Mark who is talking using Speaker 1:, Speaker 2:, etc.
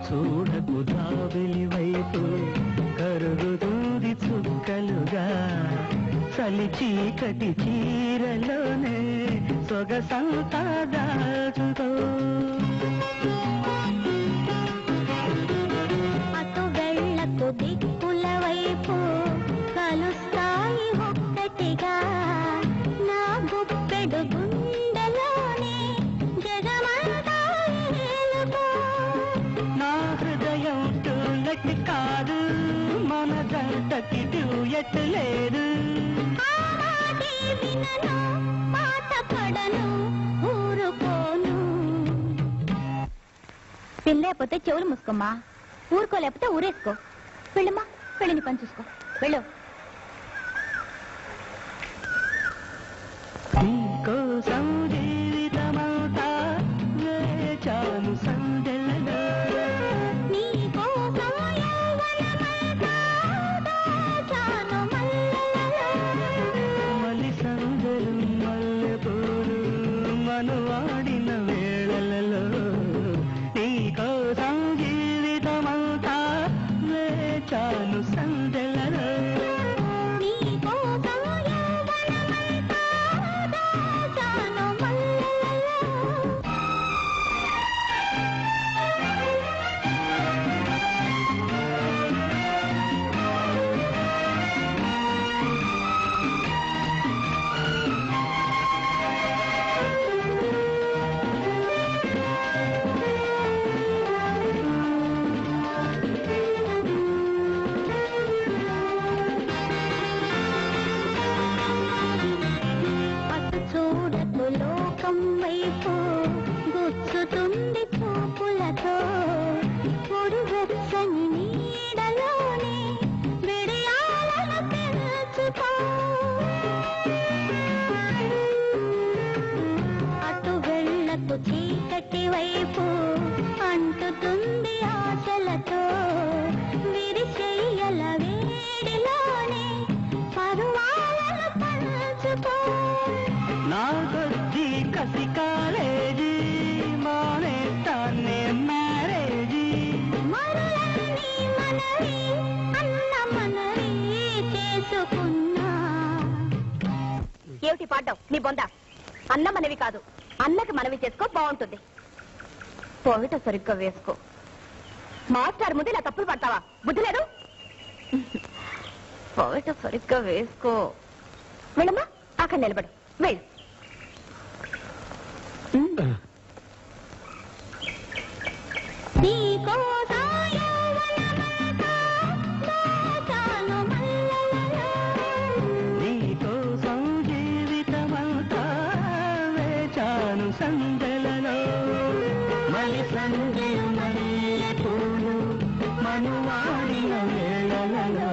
Speaker 1: చూడకు జాబిలి వైపు కరుగుదూది చుక్కలుగా చలి చీకటి చీరలోనే సొగసంతా దాచుతో
Speaker 2: అటు వెళ్ళకు దిక్కుల వైపు కలుస్తాయి ఒక్కటిగా నా గుప్పెడు గుండెలోనే జగమంతా
Speaker 1: నా హృదయం టూలెట్ కాదు మన జంటకి డ్యూయెట్ లేదు
Speaker 2: పాట పడను ఊరుకోను తినలేకపోతే చెవులు మూసుకోమ్మా ఊరుకోలేకపోతే ఊరేసుకో వెళ్ళమ్మా వెళ్ళని పని చూసుకో వెళ్ళు
Speaker 1: నీకోసం జీవితమంతా వేచాను సందెలలో
Speaker 2: నీకోసం యవ్వనమంతా దాచాను మల్లెలలో
Speaker 1: మలి సందెలు మల్లెపూలు మనువాడిన వేళలలో నీకోసం జీవితమంతా వేచాను సందెలలో
Speaker 2: లోకం వైపు గుచ్చుతుంది చూపులతో పొడి వెచ్చని నీడలోనే విడియాలను పెంచుకో అటు వెళ్ళకు చీకటి వైపు అంటుతుంది ఆశలతో విరిచెయ్యల వేడిలోనే పరువాలను పంచుకో
Speaker 1: నా కొద్ది కసి కాలేజీ మానేస్తానే మ్యారేజీ
Speaker 2: మరులన్నీ మనవి అన్న మనవి చేసుకున్నా ఏమిటి పాడ్డావు నీ బొంద అన్న మనవి కాదు అన్నకి మనవి చేసుకో బాగుంటుంది పోయిట సరిగ్గా వేసుకో మాస్టర్ ముందు ఇలా తప్పులు పడతావా బుద్ధి లేదు పోయిట సరిగ్గా వేసుకో వెళ్ళమ్మా అక్కడ నిలబడు వెళ్ళు
Speaker 1: నీకోసం జీవితమంతా వేచాను సందెలలో మలి సందెలు మల్లెపూలు మనువాడిన వేళలలో